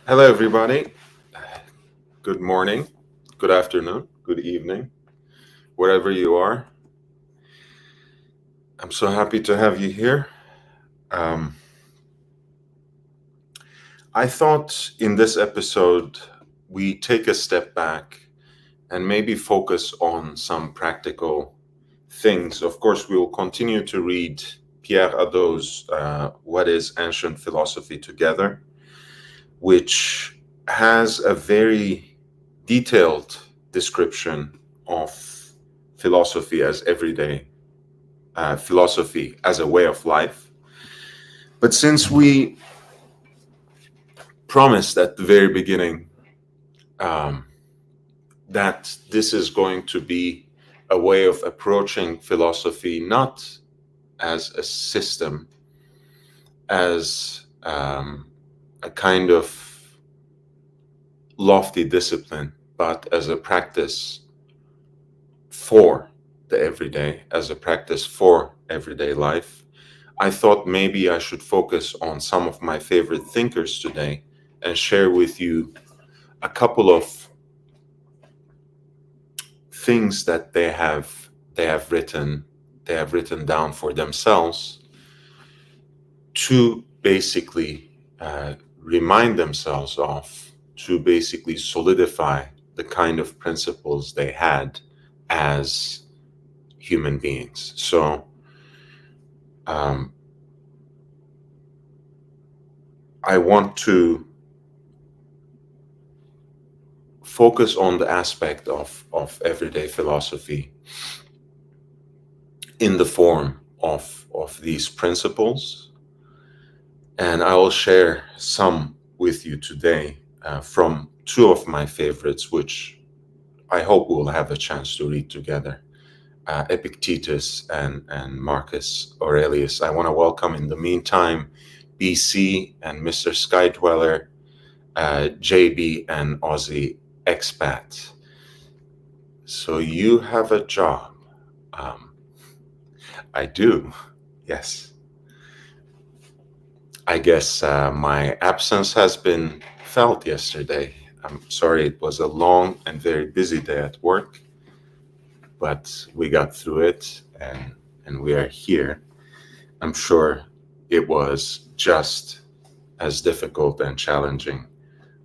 Hello, everybody. Good morning, good afternoon, good evening, wherever you are. I'm so happy to have you here. Um, I thought in this episode we take a step back and maybe focus on some practical things. Of course, we will continue to read Pierre Hadot's What is Ancient Philosophy together, which has a very detailed description of philosophy as everyday philosophy as a way of life. But since we promised at the very beginning um, that this is going to be a way of approaching philosophy not as a system, as a kind of lofty discipline, but as a practice for the everyday, as a practice for everyday life, I thought maybe I should focus on some of my favorite thinkers today and share with you a couple of things that they have written down for themselves to basically remind themselves of, to basically solidify the kind of principles they had as human beings. So um, I want to focus on the aspect of everyday philosophy in the form of these principles. And I will share some with you today from two of my favorites, which I hope we'll have a chance to read together, Epictetus and Marcus Aurelius. I want to welcome in the meantime BC and Mr. Skydweller, JB and Aussie Expat. So you have a job. Um, I do, yes. I guess my absence has been felt yesterday. I'm sorry, it was a long and very busy day at work, but we got through it and we are here. I'm sure it was just as difficult and challenging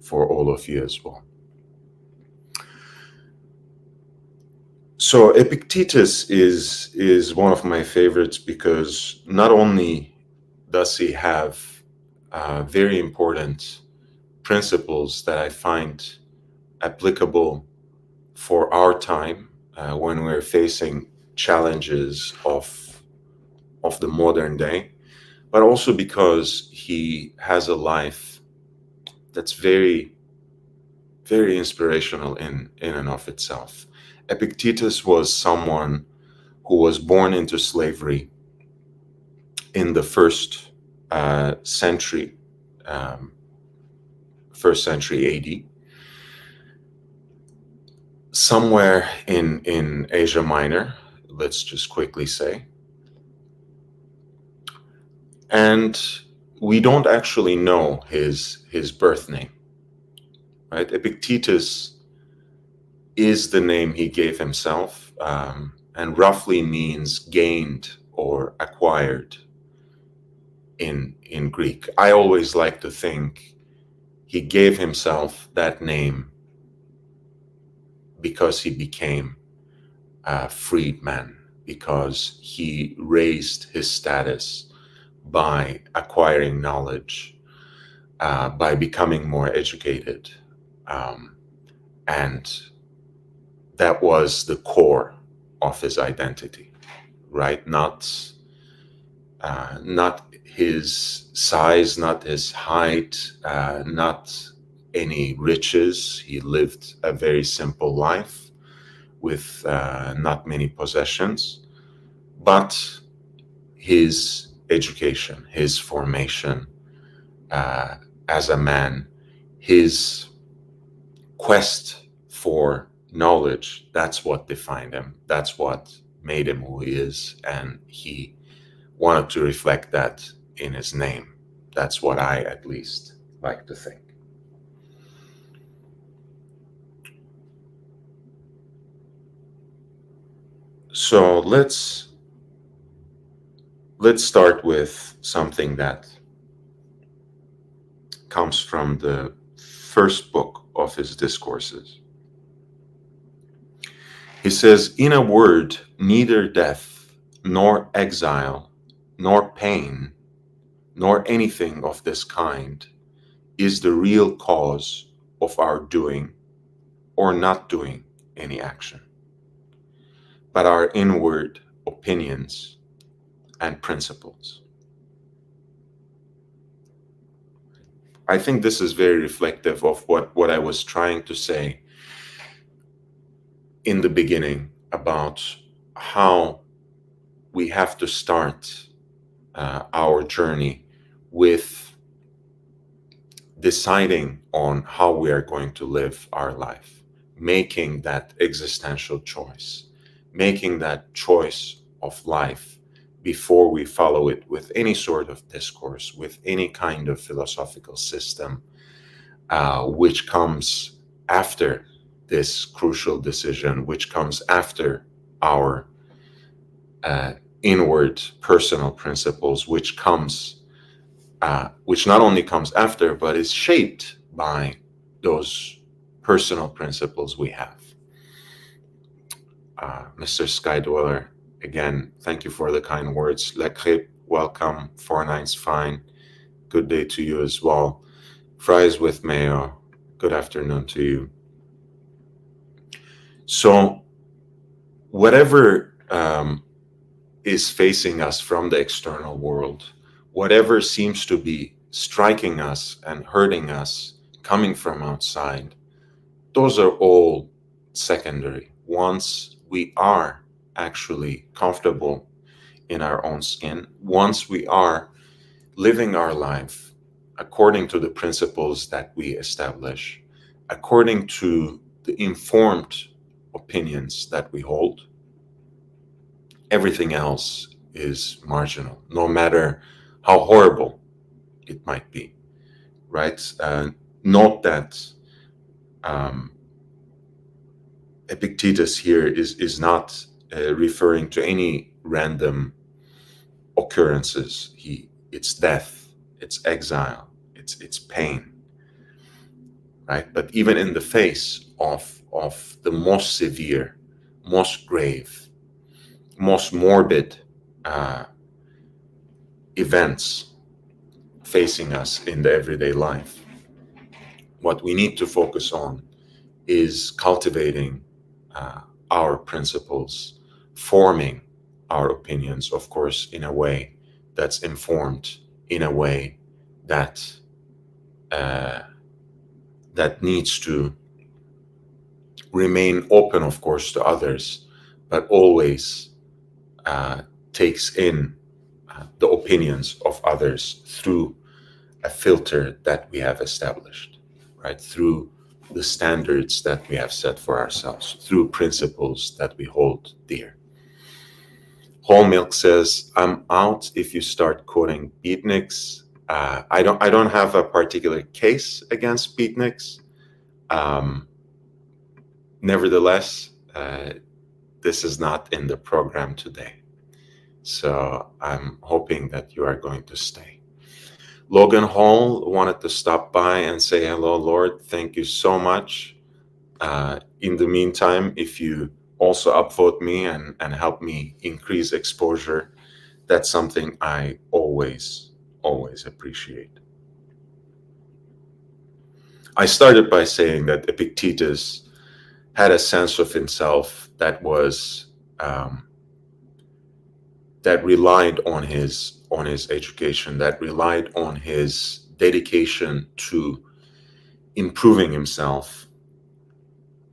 for all of you as well. So Epictetus is one of my favorites because not only does he have very important principles that I find applicable for our time when we're facing challenges of the modern day, but also because he has a life that's very, very inspirational in and of itself. Epictetus was someone who was born into slavery in the century, um, first century AD, somewhere in Asia Minor, let's just quickly say. And we don't actually know his birth name, right? Epictetus is the name he gave himself, and roughly means gained or acquired in Greek. I always like to think he gave himself that name because he became a freedman, because he raised his status by acquiring knowledge, by becoming more educated. Um, and that was the core of his identity, right? Not his size, not his height, not any riches. He lived a very simple life with not many possessions, but his education, his formation uh, as a man, his quest for knowledge, that's what defined him. That's what made him who he is. And he wanted to reflect that in his name. That's what I at least like to think. So let's start with something that comes from the first book of his discourses. He says, "In a word, neither death, nor exile, nor pain, nor anything of this kind is the real cause of our doing or not doing any action, but our inward opinions and principles." I think this is very reflective of what I was trying to say in the beginning about how we have to start our journey with deciding on how we are going to live our life, making that existential choice, making that choice of life before we follow it with any sort of discourse, with any kind of philosophical system, which comes after this crucial decision, which comes after our inward personal principles, which not only comes after, but is shaped by those personal principles we have. Mr. Skydweller, again, thank you for the kind words. Lekrip, welcome. 49's fine. Good day to you as well. Fries with mayo, good afternoon to you. So, whatever is facing us from the external world, whatever seems to be striking us and hurting us coming from outside, those are all secondary. Once we are actually comfortable in our own skin, once we are living our life according to the principles that we establish, according to the informed opinions that we hold, everything else is marginal, no matter how horrible it might be, right? Note that Epictetus here is not referring to any random occurrences. It's death, it's exile, it's pain, right? But even in the face of the most severe, most grave, most morbid events facing us in the everyday life, what we need to focus on is cultivating our principles, forming our opinions, of course, in a way that's informed, in a way that that needs to remain open, of course, to others, but always takes in the opinions of others through a filter that we have established, right? Through the standards that we have set for ourselves, through principles that we hold dear. Whole Milk says, "I'm out if you start quoting beatniks." I don't have a particular case against beatniks. Nevertheless, this is not in the program today. So I'm hoping that you are going to stay. Logan Hall wanted to stop by and say hello, Lord. Thank you so much. In the meantime, if you also upvote me and help me increase exposure, that's something I always appreciate. I started by saying that Epictetus had a sense of himself that was that relied on his education, that relied on his dedication to improving himself,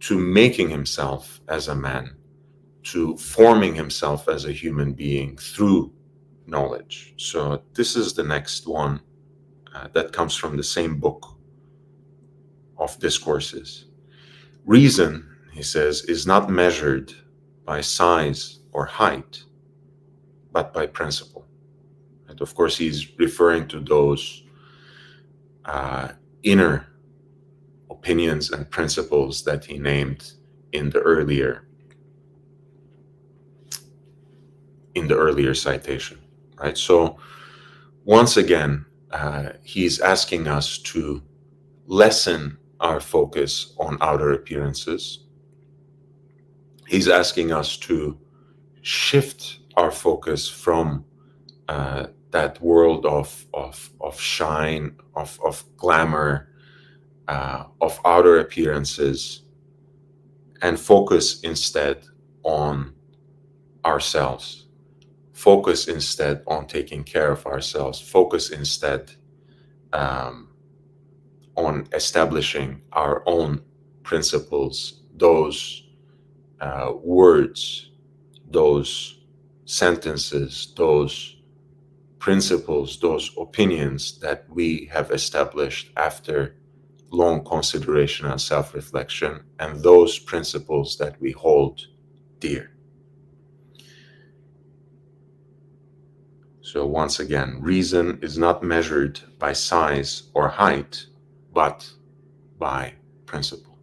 to making himself as a man, to forming himself as a human being through knowledge. So this is the next one that comes from the same book of discourses. Reason, he says, is not measured by size or height, but by principle. And of course, he's referring to those inner opinions and principles that he named in the earlier in the earlier citation, right? So once again, he's asking us to lessen our focus on outer appearances. He's asking us to shift our focus from that world of shine, of glamour, of outer appearances, and focus instead on ourselves. Focus instead on taking care of ourselves. Focus instead um, on establishing our own principles, those words, those sentences, those principles, those opinions that we have established after long consideration and self-reflection, and those principles that we hold dear. So once again, reason is not measured by size or height, but by principle.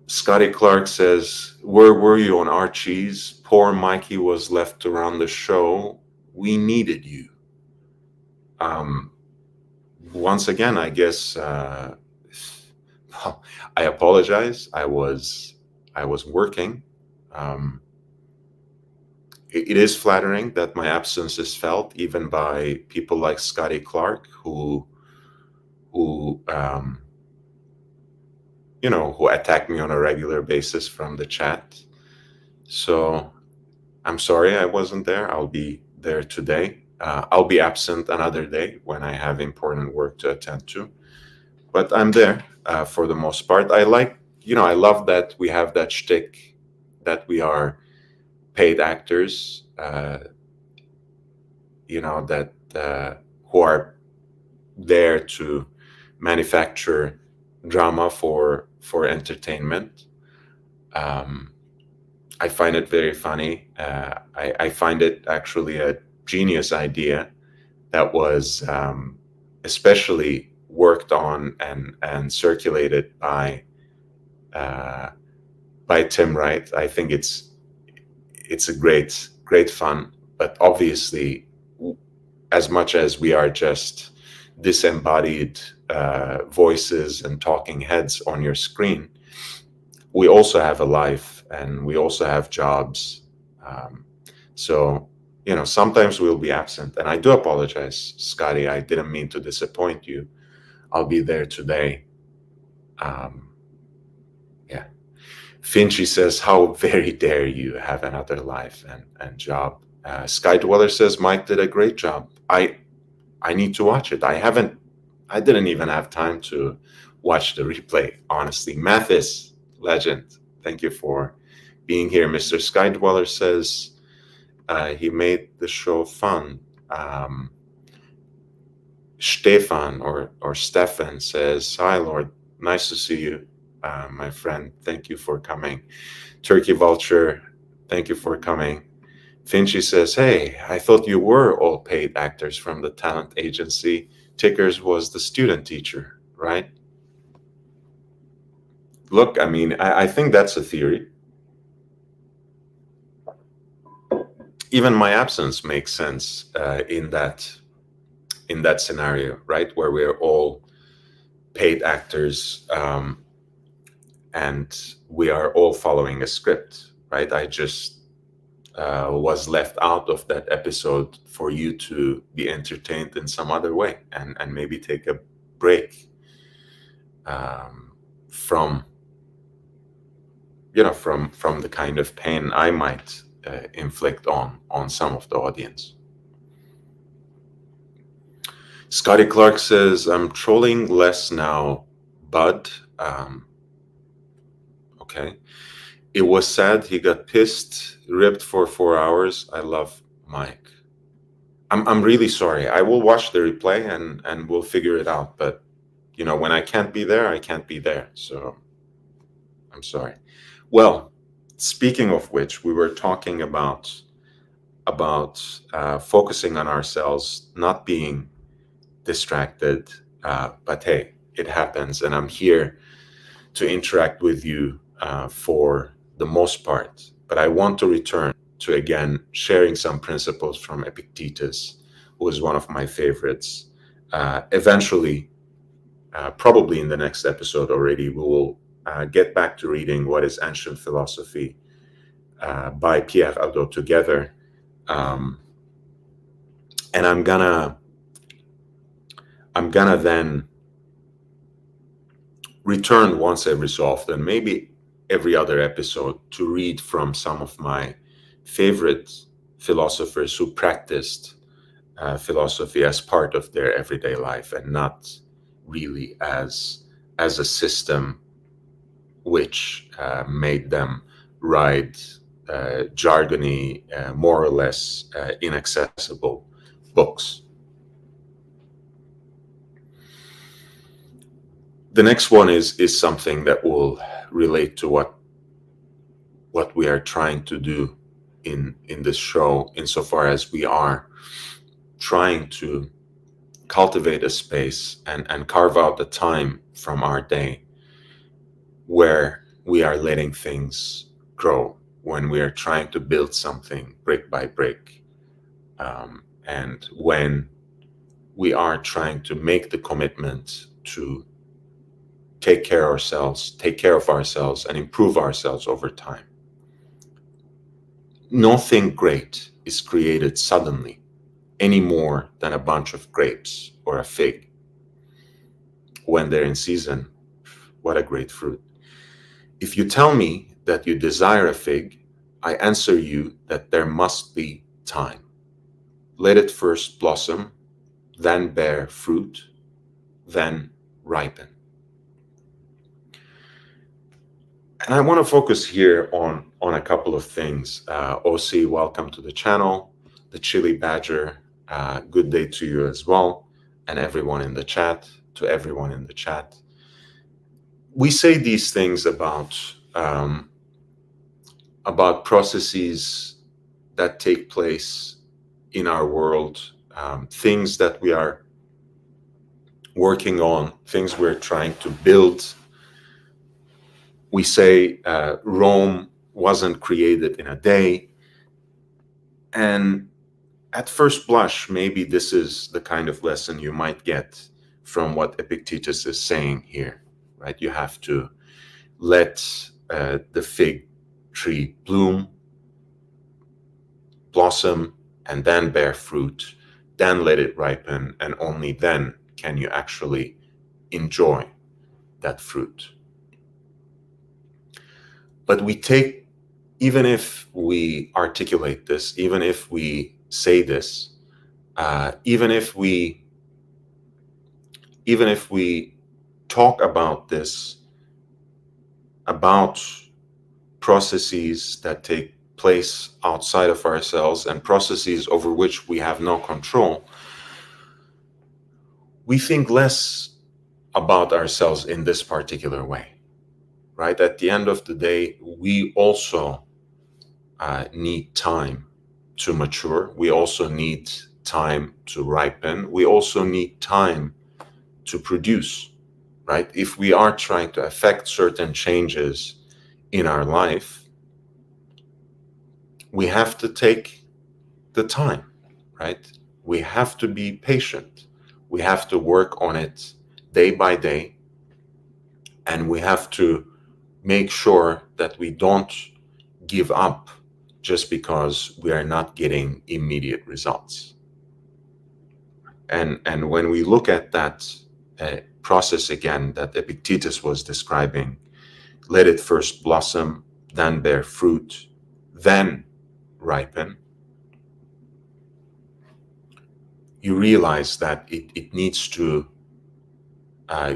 Scotty Clark says, where were you on Archie's? Poor Mikey was left to run the show. We needed you. Once again, I guess, I apologize. I was working. It is flattering that my absence is felt even by people like Scotty Clark, who attack me on a regular basis from the chat. So I'm sorry I wasn't there. I'll be there today. I'll be absent another day when I have important work to attend to. But I'm there for the most part. I love that we have that shtick that we are paid actors, that who are there to manufacture drama for entertainment. I find it very funny. I find it actually a genius idea that was especially worked on and circulated by Tim Wright. I think it's a great fun, but obviously, as much as we are just disembodied voices and talking heads on your screen, we also have a life and we also have jobs. So, sometimes we'll be absent, and I do apologize, Scotty. I didn't mean to disappoint you. I'll be there today. Yeah. Finchy says, how very dare you have another life and job. Sky Dweller says, Mike did a great job. I need to watch it. I didn't even have time to watch the replay, honestly. Mathis, legend, thank you for being here. Mr. Sky Dweller says he made the show fun. Stefan or Stefan says, hi, Lord, nice to see you, my friend. Thank you for coming. Turkey Vulture, thank you for coming. Finchy says, hey, I thought you were all paid actors from the talent agency. Tickers was the student teacher, right? Look, I mean, I think that's a theory. Even my absence makes sense in that scenario, right? Where we're all paid actors and we are all following a script, right? I just was left out of that episode for you to be entertained in some other way and maybe take a break from the kind of pain I might inflict on some of the audience. Scotty Clark says, I'm trolling less now, bud. Okay. It was sad. He got pissed, ripped for 4 hours. I love Mike. I'm really sorry. I will watch the replay and we'll figure it out. But, when I can't be there, I can't be there. So I'm sorry. Well, speaking of which, we were talking about focusing on ourselves, not being distracted. But hey, it happens. And I'm here to interact with you for the most part, but I want to return to, again, sharing some principles from Epictetus, who is one of my favorites. Eventually, probably in the next episode already, we will get back to reading What is Ancient Philosophy by Pierre Hadot together. And I'm gonna then return once every so often, maybe every other episode, to read from some of my favorite philosophers who practiced philosophy as part of their everyday life and not really as a system which made them write jargony, more or less inaccessible books. The next one is something that will relate to what we are trying to do in this show, insofar as we are trying to cultivate a space and carve out the time from our day where we are letting things grow, when we are trying to build something brick by brick, and when we are trying to make the commitment to take care of ourselves and improve ourselves over time. Nothing great is created suddenly, any more than a bunch of grapes or a fig. When they're in season, what a great fruit. If you tell me that you desire a fig, I answer you that there must be time. Let it first blossom, then bear fruit, then ripen. And I want to focus here on a couple of things. OC, welcome to the channel. The Chili Badger, good day to you as well. And everyone in the chat, to everyone in the chat. We say these things about processes that take place in our world, things that we are working on, things we're trying to build. We say Rome wasn't created in a day. And at first blush, maybe this is the kind of lesson you might get from what Epictetus is saying here, right? You have to let the fig tree bloom, blossom, and then bear fruit, then let it ripen, and only then can you actually enjoy that fruit. But we take, even if we articulate this, even if we say this, even if we talk about this, about processes that take place outside of ourselves and processes over which we have no control, we think less about ourselves in this particular way, right? At the end of the day, we also need time to mature. We also need time to ripen. We also need time to produce, right? If we are trying to affect certain changes in our life, we have to take the time, right? We have to be patient. We have to work on it day by day. And we have to make sure that we don't give up just because we are not getting immediate results. And when we look at that process again that Epictetus was describing, let it first blossom, then bear fruit, then ripen, you realize that it needs to,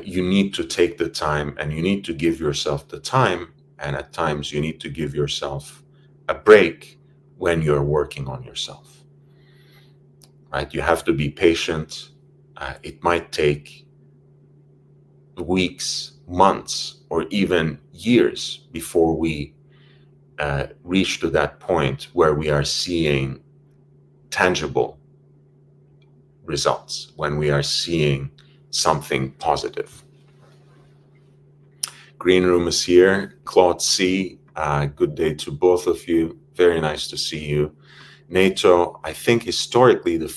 you need to take the time, and you need to give yourself the time, and at times you need to give yourself a break when you're working on yourself, right? You have to be patient. It might take weeks, months, or even years before we reach to that point where we are seeing tangible results, when we are seeing something positive. Green Room is here. Claude C, Good day to both of you. Very nice to see you. NATO, I think historically the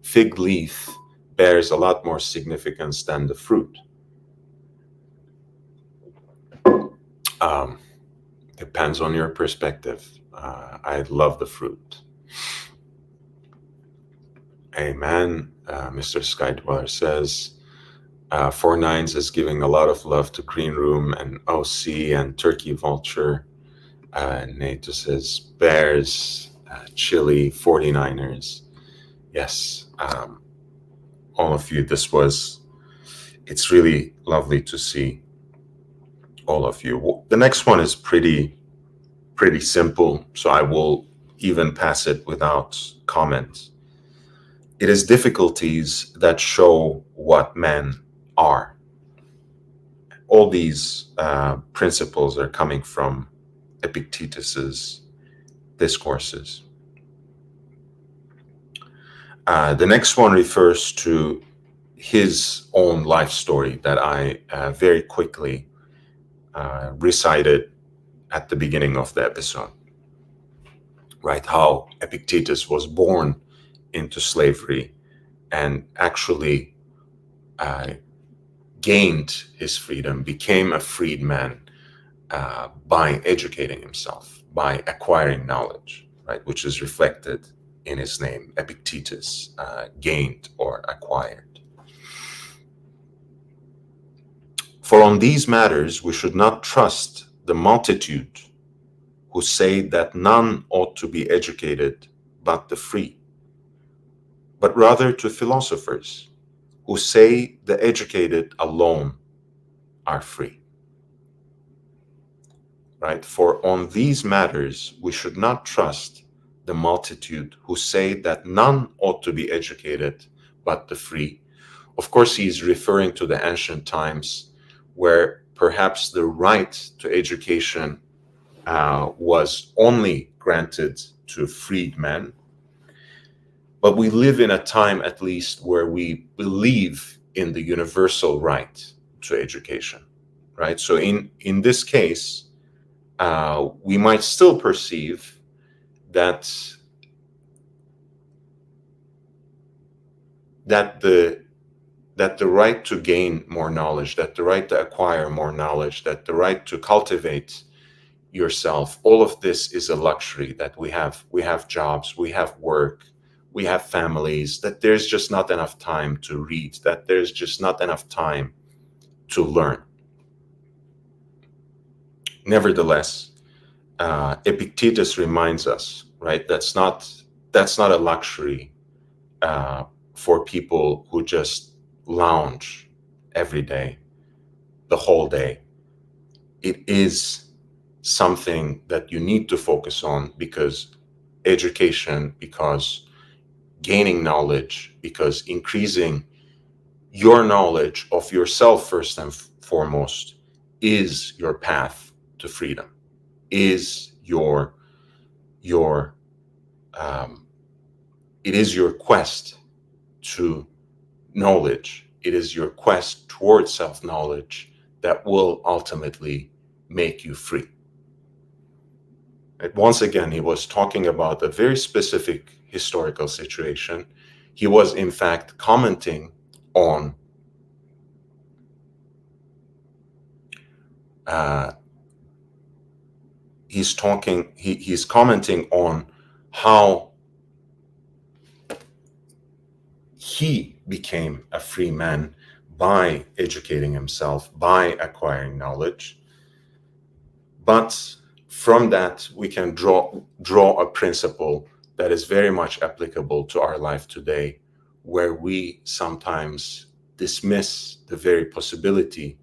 fig leaf bears a lot more significance than the fruit. Depends on your perspective. I love the fruit. Amen. Mr. Skydweller says, 49s is giving a lot of love to Green Room and OC and Turkey Vulture. NATO says, Bears, Chile, 49ers. Yes, all of you, it's really lovely to see all of you. The next one is pretty simple, so I will even pass it without comment. It is difficulties that show what men are. All these principles are coming from Epictetus's discourses. The next one refers to his own life story that I very quickly recited at the beginning of the episode, right? How Epictetus was born into slavery and actually gained his freedom, became a freedman by educating himself, by acquiring knowledge, right? Which is reflected in his name, Epictetus, gained or acquired. For on these matters we should not trust the multitude who say that none ought to be educated but the free, but rather to philosophers who say the educated alone are free. Right? For on these matters we should not trust the multitude who say that none ought to be educated but the free. Of course, he's referring to the ancient times where perhaps the right to education was only granted to freedmen. But we live in a time, at least, where we believe in the universal right to education, right? So in this case, we might still perceive that the right to gain more knowledge, that the right to acquire more knowledge, that the right to cultivate yourself, all of this is a luxury that we have. We have jobs, we have work, we have families, that there's just not enough time to read, that there's just not enough time to learn. Nevertheless, Epictetus reminds us, right, that's not a luxury for people who just lounge every day, the whole day. It is something that you need to focus on, because education, because gaining knowledge, because increasing your knowledge of yourself first and foremost is your path to freedom, is it is your quest to knowledge. It is your quest towards self-knowledge that will ultimately make you free. And once again, he was talking about a very specific historical situation. He was, in fact, commenting on he's commenting on how he became a free man by educating himself, by acquiring knowledge. But from that, we can draw a principle that is very much applicable to our life today, where we sometimes dismiss the very possibility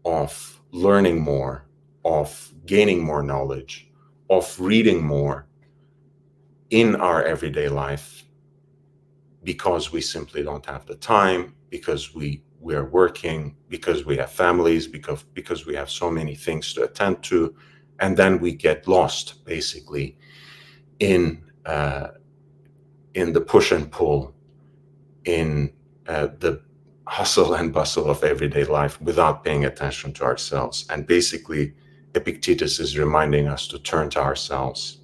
of learning more, of gaining more knowledge, of reading more in our everyday life, because we simply don't have the time, because we are working, because we have families, because we have so many things to attend to, and then we get lost basically in the push and pull, in the hustle and bustle of everyday life, without paying attention to ourselves. And basically Epictetus is reminding us to turn to ourselves.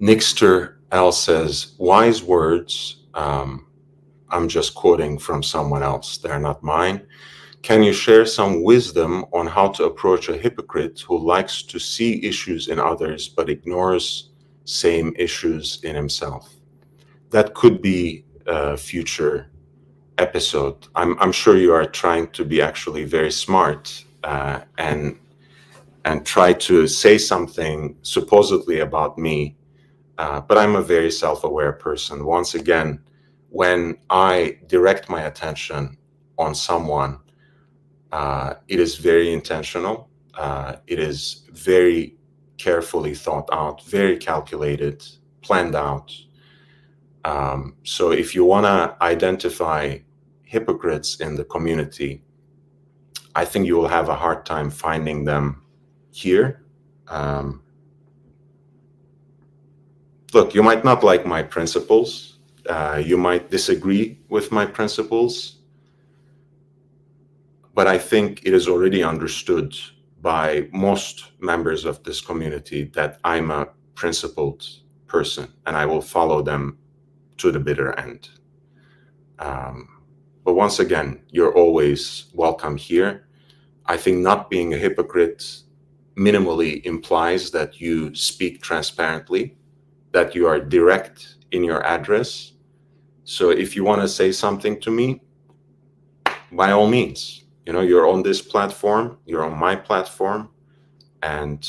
Nixter L says, wise words, I'm just quoting from someone else, they're not mine. Can you share some wisdom on how to approach a hypocrite who likes to see issues in others but ignores same issues in himself? That could be a future episode. I'm sure you are trying to be actually very smart and try to say something supposedly about me, but I'm a very self-aware person. Once again, when I direct my attention on someone, it is very intentional. It is very carefully thought out, very calculated, planned out. So if you want to identify hypocrites in the community, I think you will have a hard time finding them here. Look, you might not like my principles. You might disagree with my principles. But I think it is already understood by most members of this community that I'm a principled person and I will follow them to the bitter end. But once again, you're always welcome here. I think not being a hypocrite minimally implies that you speak transparently, that you are direct in your address. So if you want to say something to me, by all means, you're on this platform, you're on my platform, and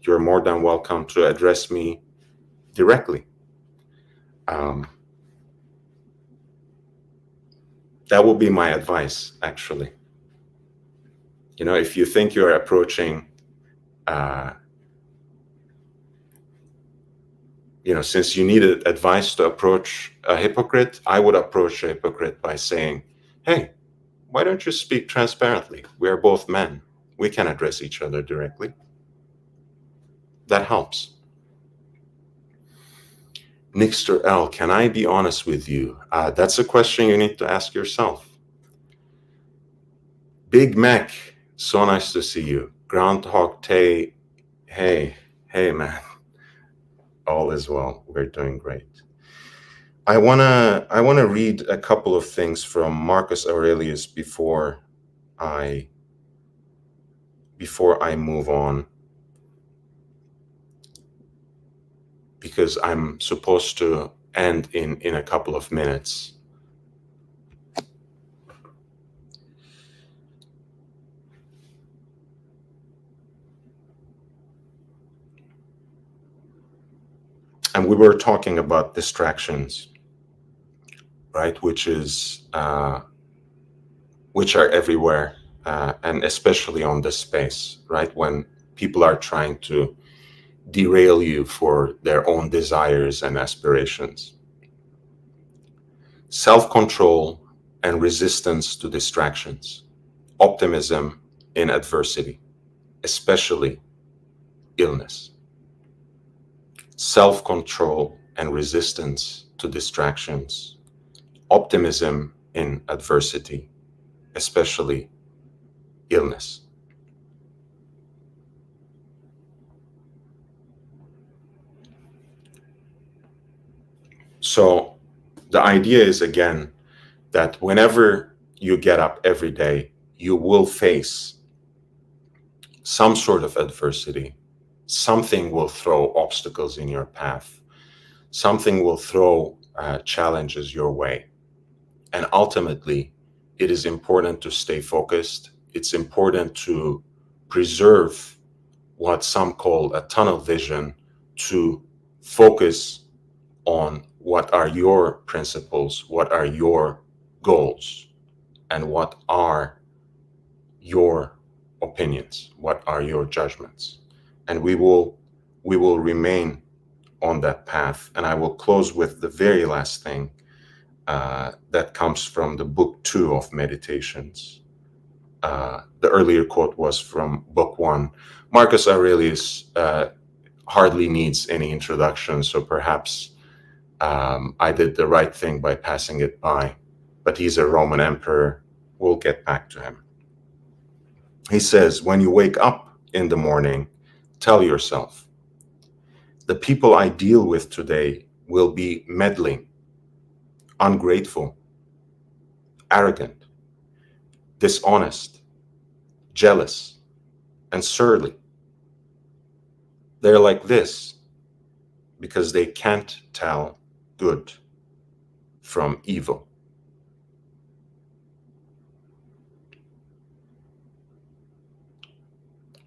you're more than welcome to address me directly. That will be my advice, actually. If you think you're approaching, since you needed advice to approach a hypocrite, I would approach a hypocrite by saying, hey, why don't you speak transparently? We're both men. We can address each other directly. That helps. Nixter L, can I be honest with you? That's a question you need to ask yourself. Big Mac, so nice to see you. Groundhog Tay, hey man. All is well. We're doing great. I wanna read a couple of things from Marcus Aurelius before I move on, because I'm supposed to end in a couple of minutes. And we were talking about distractions, right? Which are everywhere, and especially on this space, right? When people are trying to derail you for their own desires and aspirations. Self-control and resistance to distractions. Optimism in adversity, especially illness. Self-control and resistance to distractions. Optimism in adversity, especially illness. So the idea is, again, that whenever you get up every day, you will face some sort of adversity. Something will throw obstacles in your path. Something will throw challenges your way. And ultimately, it is important to stay focused. It's important to preserve what some call a tunnel vision, to focus on what are your principles, what are your goals, and what are your opinions, what are your judgments. And we will remain on that path. And I will close with the very last thing that comes from the book 2 of Meditations. The earlier quote was from book 1. Marcus Aurelius hardly needs any introduction, so perhaps I did the right thing by passing it by, but he's a Roman emperor. We'll get back to him. He says, when you wake up in the morning, tell yourself, the people I deal with today will be meddling, ungrateful, arrogant, dishonest, jealous, and surly. They're like this because they can't tell good from evil.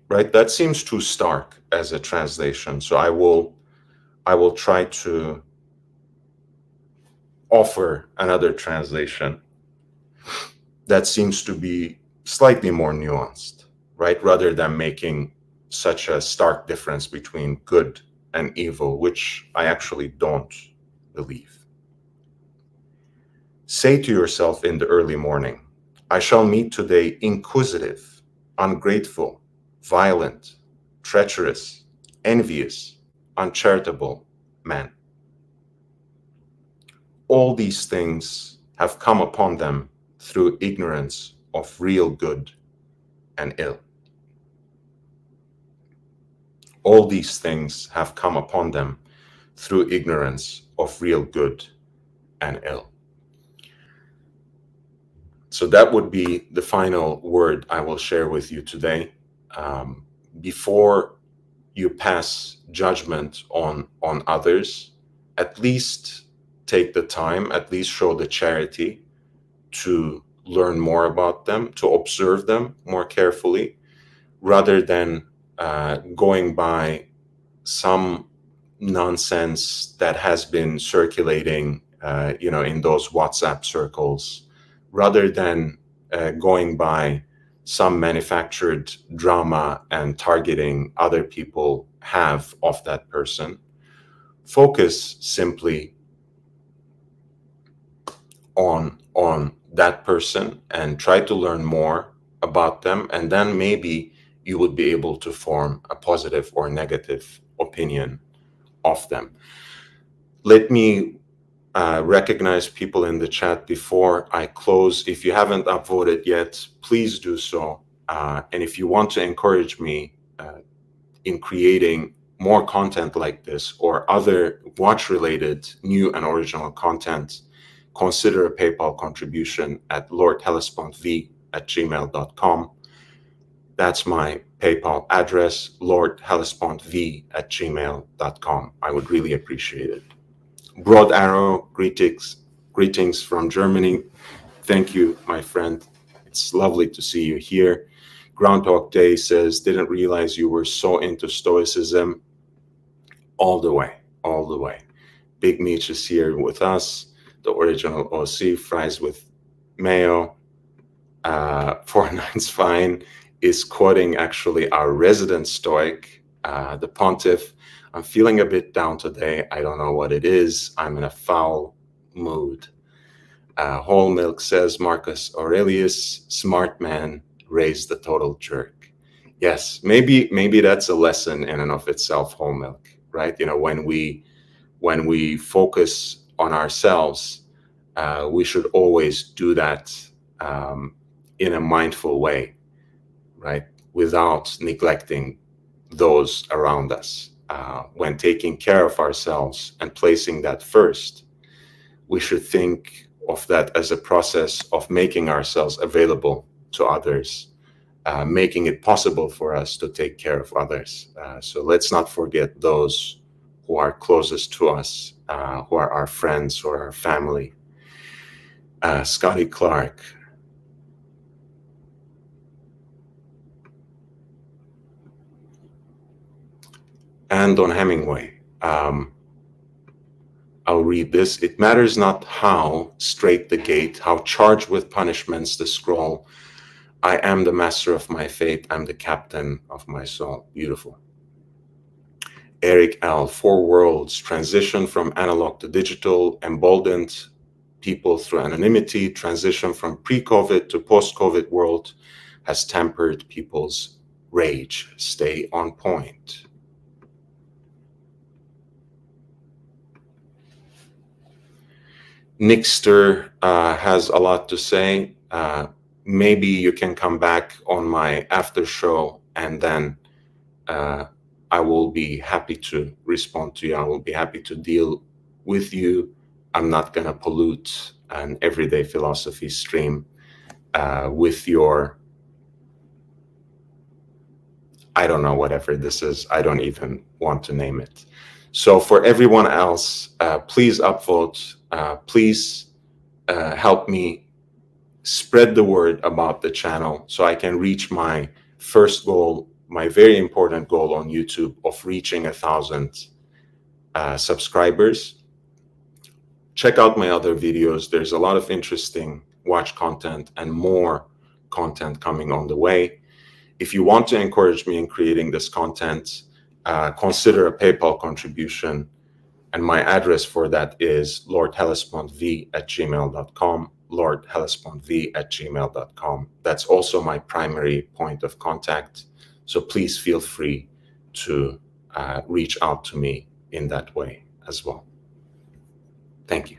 Right? That seems too stark as a translation. So I will try to offer another translation that seems to be slightly more nuanced, right? Rather than making such a stark difference between good and evil, which I actually don't believe. Say to yourself in the early morning, I shall meet today inquisitive, ungrateful, violent, treacherous, envious, uncharitable men. All these things have come upon them through ignorance of real good and ill. All these things have come upon them through ignorance of real good and ill. So that would be the final word I will share with you today. Before you pass judgment on others, at least take the time, at least show the charity to learn more about them, to observe them more carefully, rather than going by some nonsense that has been circulating, in those WhatsApp circles, rather than going by some manufactured drama and targeting other people have of that person. Focus simply on that person and try to learn more about them, and then maybe you would be able to form a positive or negative opinion of them. Let me recognize people in the chat before I close. If you haven't upvoted yet, please do so. And if you want to encourage me in creating more content like this or other watch-related new and original content, consider a PayPal contribution at lordhellespontv@gmail.com. That's my PayPal address, lordhellespontv@gmail.com. I would really appreciate it. Broad Arrow, greetings from Germany. Thank you, my friend. It's lovely to see you here. Groundhog Day says, didn't realize you were so into Stoicism. All the way, all the way. Big Meech is here with us. The original OC, fries with mayo. 495 is quoting actually our resident Stoic, the Pontiff. I'm feeling a bit down today. I don't know what it is. I'm in a foul mood. Whole Milk says, Marcus Aurelius, smart man, raised the total jerk. Yes, maybe that's a lesson in and of itself, Whole Milk, right? When we focus on ourselves, we should always do that in a mindful way, right? Without neglecting those around us. When taking care of ourselves and placing that first, we should think of that as a process of making ourselves available to others, making it possible for us to take care of others. So let's not forget those who are closest to us, who are our friends or our family. Scotty Clark. And on Hemingway. I'll read this. It matters not how straight the gate, how charged with punishments the scroll. I am the master of my fate. I'm the captain of my soul. Beautiful. Eric L. 4 worlds, transition from analog to digital, emboldened people through anonymity, transition from pre-COVID to post-COVID world has tempered people's rage. Stay on point. Nixter has a lot to say. maybe you can come back on my after show, and then I will be happy to respond to you. I will be happy to deal with you. I'm not going to pollute an everyday philosophy stream with your, I don't know, whatever this is. I don't even want to name it. So for everyone else, please upvote. Please help me spread the word about the channel so I can reach my first goal, my very important goal on YouTube of reaching 1,000 subscribers. Check out my other videos. There's a lot of interesting watch content and more content coming on the way. If you want to encourage me in creating this content, consider a PayPal contribution. And my address for that is lordhellespontv@gmail.com, lordhellespontv@gmail.com. That's also my primary point of contact. So please feel free to reach out to me in that way as well. Thank you.